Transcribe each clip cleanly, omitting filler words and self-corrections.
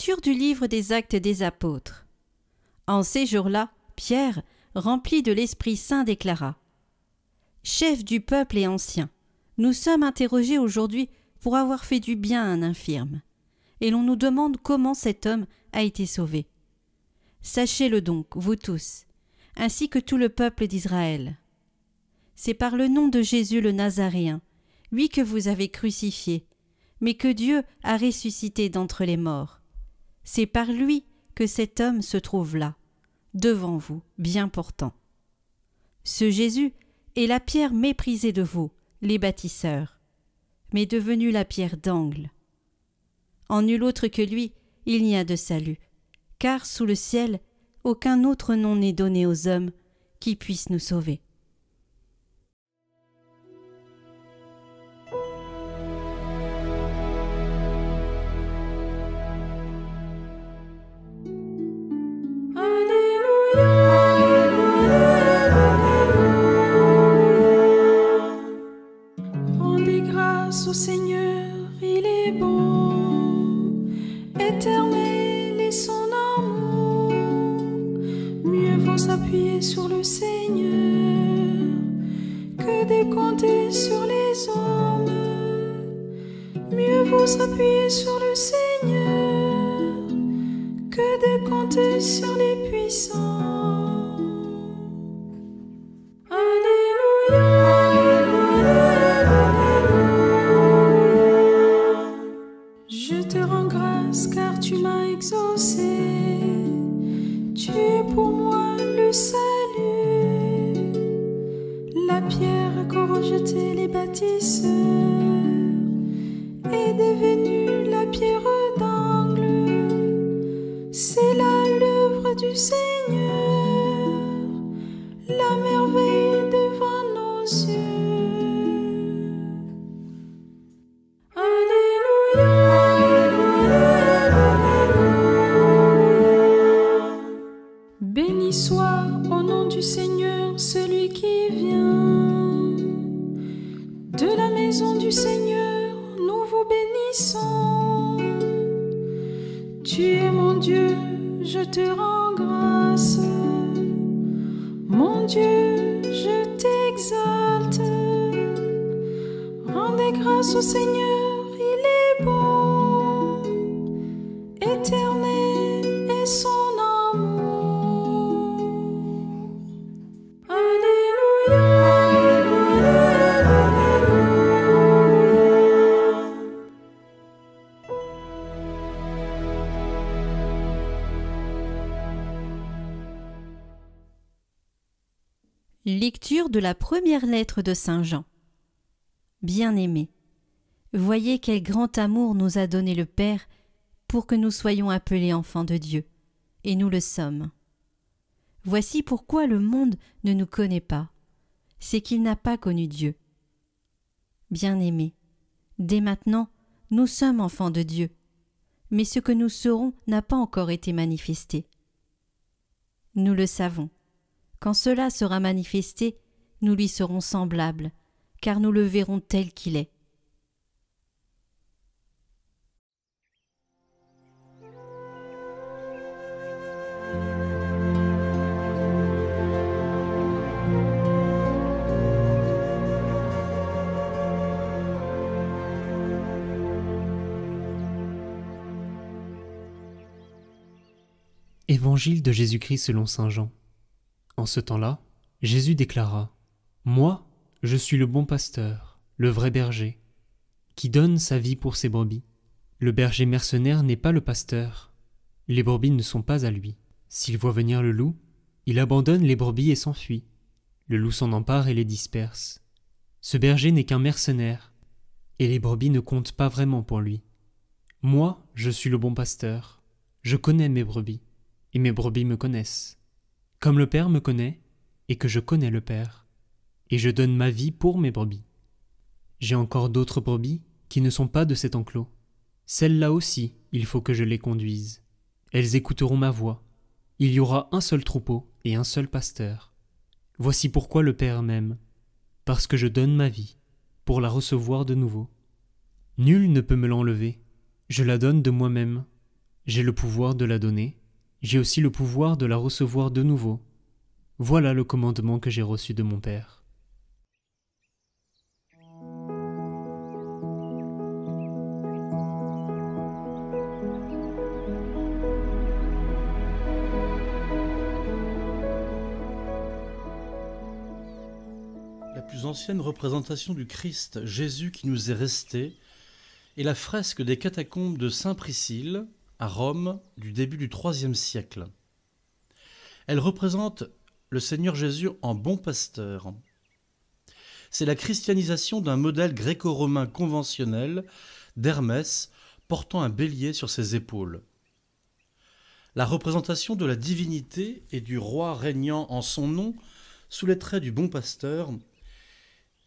Lecture du livre des Actes des Apôtres. En ces jours-là, Pierre, rempli de l'Esprit Saint, déclara : Chefs du peuple et anciens, nous sommes interrogés aujourd'hui pour avoir fait du bien à un infirme, et l'on nous demande comment cet homme a été sauvé. Sachez-le donc, vous tous, ainsi que tout le peuple d'Israël. C'est par le nom de Jésus le Nazaréen, lui que vous avez crucifié, mais que Dieu a ressuscité d'entre les morts. C'est par lui que cet homme se trouve là, devant vous, bien portant. Ce Jésus est la pierre méprisée de vous, les bâtisseurs, mais devenue la pierre d'angle. En nul autre que lui, il n'y a de salut, car sous le ciel, aucun autre nom n'est donné aux hommes qui puisse nous sauver. Rendez grâce au Seigneur, il est bon, éternel est son amour. Mieux vaut s'appuyer sur le Seigneur que de compter sur les hommes. Mieux vaut s'appuyer sur le Seigneur que de compter sur les puissants. Je te rends grâce car tu m'as exaucé. Tu es pour moi le salut. La pierre qu'ont rejetée les bâtisseurs est devenue la pierre d'angle. C'est là l'œuvre du Seigneur, la merveille devant nos yeux. Béni soit au nom du Seigneur celui qui vient. De la maison du Seigneur, nous vous bénissons. Tu es mon Dieu, je te rends grâce. Mon Dieu, je t'exalte. Rendez grâce au Seigneur, il est bon. Éternel est son Lecture de la première lettre de Saint Jean. Bien-aimés, voyez quel grand amour nous a donné le Père pour que nous soyons appelés enfants de Dieu, et nous le sommes. Voici pourquoi le monde ne nous connaît pas, c'est qu'il n'a pas connu Dieu. Bien-aimés, dès maintenant, nous sommes enfants de Dieu, mais ce que nous serons n'a pas encore été manifesté. Nous le savons. Quand cela sera manifesté, nous lui serons semblables, car nous le verrons tel qu'il est. Évangile de Jésus-Christ selon saint Jean. En ce temps-là, Jésus déclara : Moi, je suis le bon pasteur, le vrai berger, qui donne sa vie pour ses brebis. Le berger mercenaire n'est pas le pasteur. Les brebis ne sont pas à lui. S'il voit venir le loup, il abandonne les brebis et s'enfuit. Le loup s'en empare et les disperse. Ce berger n'est qu'un mercenaire, et les brebis ne comptent pas vraiment pour lui. Moi, je suis le bon pasteur. Je connais mes brebis, et mes brebis me connaissent. Comme le Père me connaît, et que je connais le Père, et je donne ma vie pour mes brebis. J'ai encore d'autres brebis qui ne sont pas de cet enclos. Celles-là aussi, il faut que je les conduise. Elles écouteront ma voix. Il y aura un seul troupeau et un seul pasteur. Voici pourquoi le Père m'aime, parce que je donne ma vie, pour la recevoir de nouveau. Nul ne peut me l'enlever, je la donne de moi-même. J'ai le pouvoir de la donner, j'ai aussi le pouvoir de la recevoir de nouveau. Voilà le commandement que j'ai reçu de mon Père. La plus ancienne représentation du Christ Jésus qui nous est restée est la fresque des catacombes de Saint-Priscille, à Rome, du début du IIIe siècle. Elle représente le Seigneur Jésus en bon pasteur. C'est la christianisation d'un modèle gréco-romain conventionnel d'Hermès portant un bélier sur ses épaules. La représentation de la divinité et du roi régnant en son nom sous les traits du bon pasteur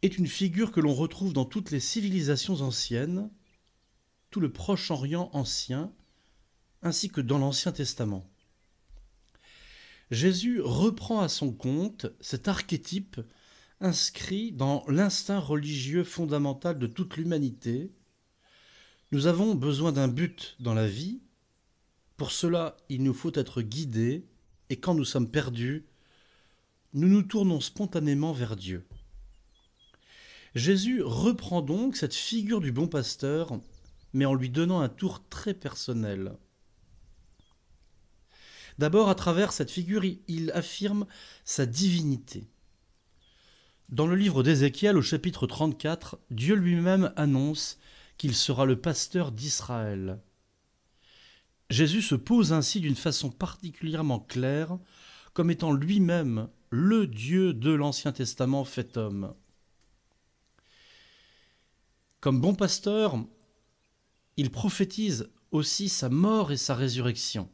est une figure que l'on retrouve dans toutes les civilisations anciennes, tout le Proche-Orient ancien, ainsi que dans l'Ancien Testament. Jésus reprend à son compte cet archétype inscrit dans l'instinct religieux fondamental de toute l'humanité. Nous avons besoin d'un but dans la vie. Pour cela, il nous faut être guidés, et quand nous sommes perdus, nous nous tournons spontanément vers Dieu. Jésus reprend donc cette figure du bon pasteur, mais en lui donnant un tour très personnel. D'abord, à travers cette figure, il affirme sa divinité. Dans le livre d'Ézéchiel, au chapitre 34, Dieu lui-même annonce qu'il sera le pasteur d'Israël. Jésus se pose ainsi d'une façon particulièrement claire, comme étant lui-même le Dieu de l'Ancien Testament fait homme. Comme bon pasteur, il prophétise aussi sa mort et sa résurrection.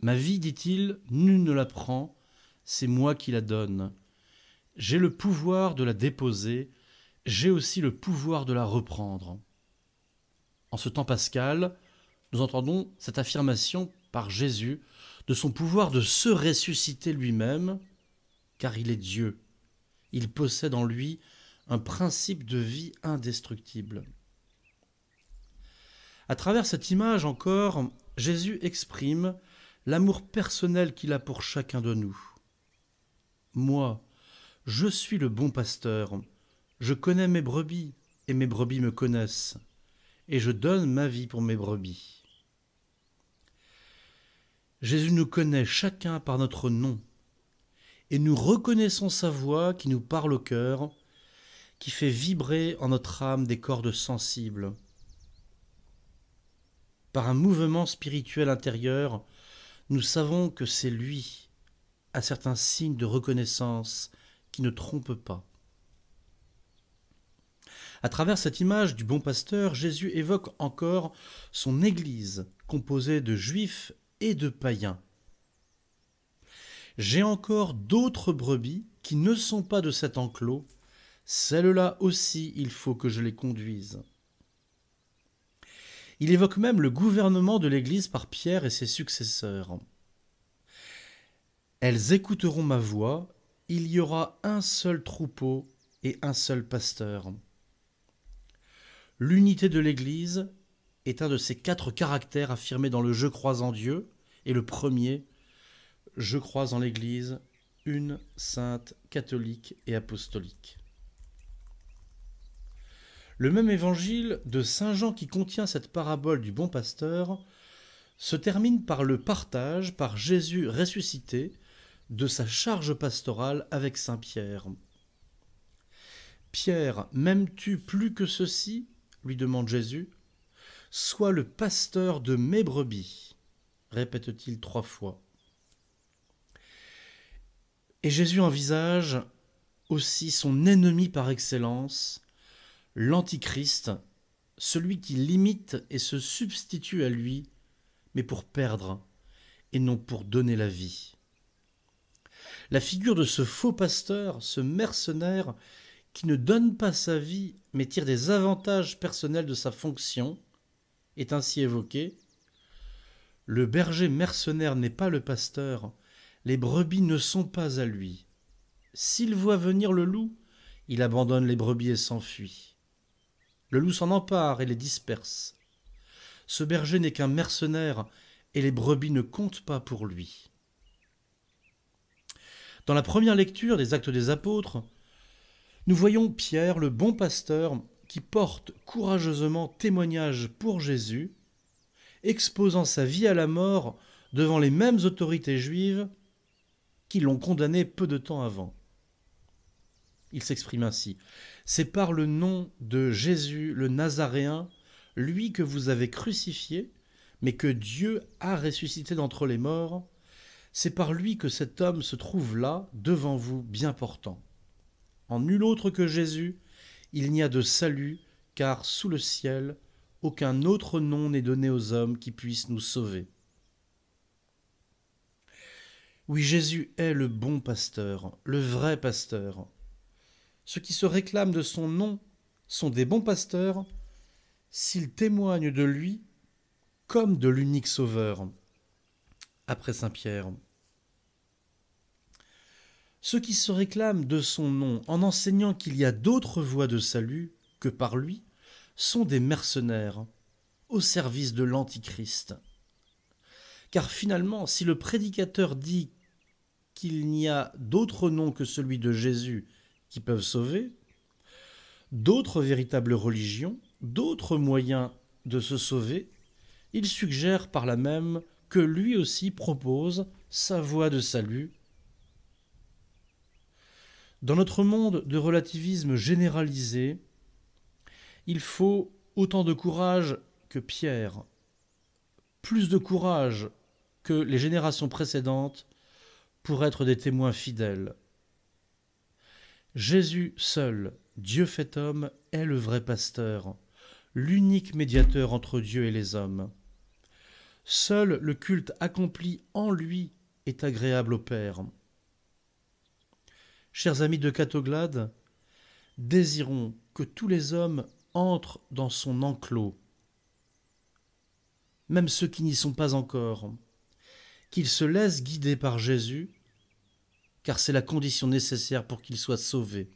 Ma vie, dit-il, nul ne la prend, c'est moi qui la donne. J'ai le pouvoir de la déposer, j'ai aussi le pouvoir de la reprendre. En ce temps pascal, nous entendons cette affirmation par Jésus de son pouvoir de se ressusciter lui-même, car il est Dieu. Il possède en lui un principe de vie indestructible. À travers cette image encore, Jésus exprime l'amour personnel qu'il a pour chacun de nous. Moi, je suis le bon pasteur, je connais mes brebis et mes brebis me connaissent, et je donne ma vie pour mes brebis. Jésus nous connaît chacun par notre nom, et nous reconnaissons sa voix qui nous parle au cœur, qui fait vibrer en notre âme des cordes sensibles. Par un mouvement spirituel intérieur, nous savons que c'est lui, à certains signes de reconnaissance qui ne trompent pas. À travers cette image du bon pasteur, Jésus évoque encore son Église, composée de juifs et de païens. J'ai encore d'autres brebis qui ne sont pas de cet enclos, celles-là aussi il faut que je les conduise. Il évoque même le gouvernement de l'Église par Pierre et ses successeurs. Elles écouteront ma voix, il y aura un seul troupeau et un seul pasteur. L'unité de l'Église est un de ces 4 caractères affirmés dans le « Je crois en Dieu » et le premier « Je crois en l'Église, une, sainte, catholique et apostolique ». Le même évangile de Saint Jean qui contient cette parabole du bon pasteur se termine par le partage par Jésus ressuscité de sa charge pastorale avec Saint Pierre. « Pierre, m'aimes-tu plus que ceci ?» lui demande Jésus. « Sois le pasteur de mes brebis », répète-t-il 3 fois. Et Jésus envisage aussi son ennemi par excellence, l'Antichrist, celui qui l'imite et se substitue à lui, mais pour perdre et non pour donner la vie. La figure de ce faux pasteur, ce mercenaire qui ne donne pas sa vie mais tire des avantages personnels de sa fonction, est ainsi évoquée. Le berger mercenaire n'est pas le pasteur, les brebis ne sont pas à lui. S'il voit venir le loup, il abandonne les brebis et s'enfuit. Le loup s'en empare et les disperse. Ce berger n'est qu'un mercenaire et les brebis ne comptent pas pour lui. Dans la première lecture des Actes des Apôtres, nous voyons Pierre, le bon pasteur, qui porte courageusement témoignage pour Jésus, exposant sa vie à la mort devant les mêmes autorités juives qui l'ont condamné peu de temps avant. Il s'exprime ainsi : « C'est par le nom de Jésus le Nazaréen, lui que vous avez crucifié, mais que Dieu a ressuscité d'entre les morts, c'est par lui que cet homme se trouve là, devant vous, bien portant. En nul autre que Jésus, il n'y a de salut, car sous le ciel, aucun autre nom n'est donné aux hommes qui puissent nous sauver. » Oui, Jésus est le bon pasteur, le vrai pasteur. Ceux qui se réclament de son nom sont des bons pasteurs s'ils témoignent de lui comme de l'unique sauveur. Après saint Pierre. Ceux qui se réclament de son nom en enseignant qu'il y a d'autres voies de salut que par lui sont des mercenaires au service de l'Antichrist. Car finalement, si le prédicateur dit qu'il n'y a d'autre nom que celui de Jésus qui peuvent sauver, d'autres véritables religions, d'autres moyens de se sauver, il suggère par là même que lui aussi propose sa voie de salut. Dans notre monde de relativisme généralisé, il faut autant de courage que Pierre, plus de courage que les générations précédentes pour être des témoins fidèles. Jésus seul, Dieu fait homme, est le vrai pasteur, l'unique médiateur entre Dieu et les hommes. Seul le culte accompli en lui est agréable au Père. Chers amis de Catoglade, désirons que tous les hommes entrent dans son enclos, même ceux qui n'y sont pas encore, qu'ils se laissent guider par Jésus, car c'est la condition nécessaire pour qu'ils soient sauvés.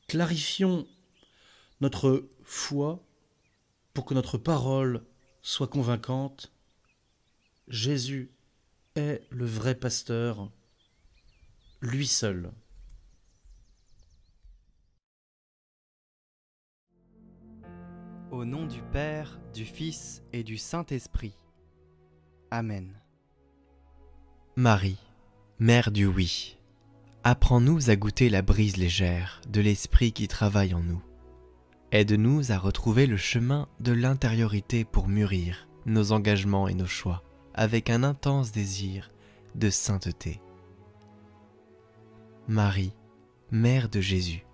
Clarifions notre foi pour que notre parole soit convaincante. Jésus est le vrai pasteur, lui seul. Au nom du Père, du Fils et du Saint-Esprit. Amen. Marie, Mère du oui, apprends-nous à goûter la brise légère de l'Esprit qui travaille en nous. Aide-nous à retrouver le chemin de l'intériorité pour mûrir nos engagements et nos choix avec un intense désir de sainteté. Marie, Mère de Jésus,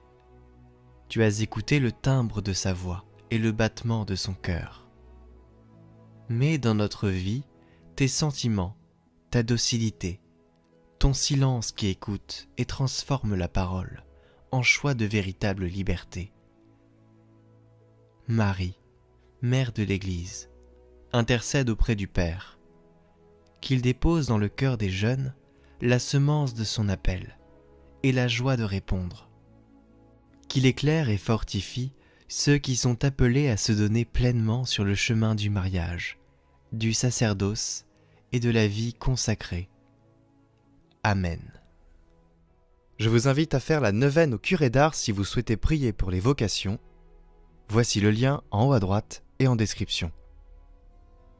tu as écouté le timbre de sa voix et le battement de son cœur. Mets dans notre vie tes sentiments, ta docilité, ton silence qui écoute et transforme la parole en choix de véritable liberté. Marie, Mère de l'Église, intercède auprès du Père, qu'il dépose dans le cœur des jeunes la semence de son appel et la joie de répondre, qu'il éclaire et fortifie ceux qui sont appelés à se donner pleinement sur le chemin du mariage, du sacerdoce et de la vie consacrée. Amen. Je vous invite à faire la neuvaine au curé d'Ars si vous souhaitez prier pour les vocations. Voici le lien en haut à droite et en description.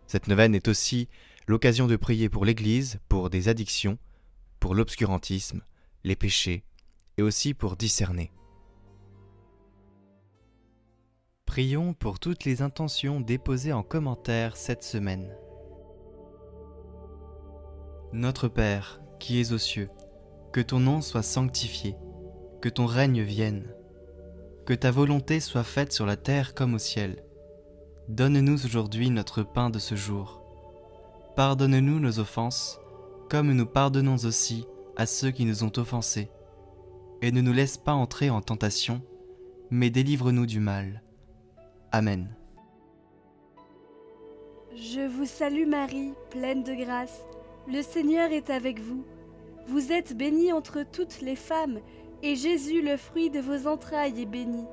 Cette neuvaine est aussi l'occasion de prier pour l'Église, pour des addictions, pour l'obscurantisme, les péchés et aussi pour discerner. Prions pour toutes les intentions déposées en commentaire cette semaine. Notre Père, qui es aux cieux, que ton nom soit sanctifié, que ton règne vienne, que ta volonté soit faite sur la terre comme au ciel. Donne-nous aujourd'hui notre pain de ce jour. Pardonne-nous nos offenses, comme nous pardonnons aussi à ceux qui nous ont offensés. Et ne nous laisse pas entrer en tentation, mais délivre-nous du mal. Amen. Je vous salue Marie, pleine de grâce. Le Seigneur est avec vous. Vous êtes bénie entre toutes les femmes, et Jésus, le fruit de vos entrailles, est béni.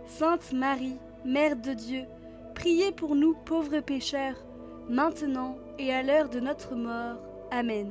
Sainte Marie, Mère de Dieu, priez pour nous pauvres pécheurs, maintenant et à l'heure de notre mort. Amen.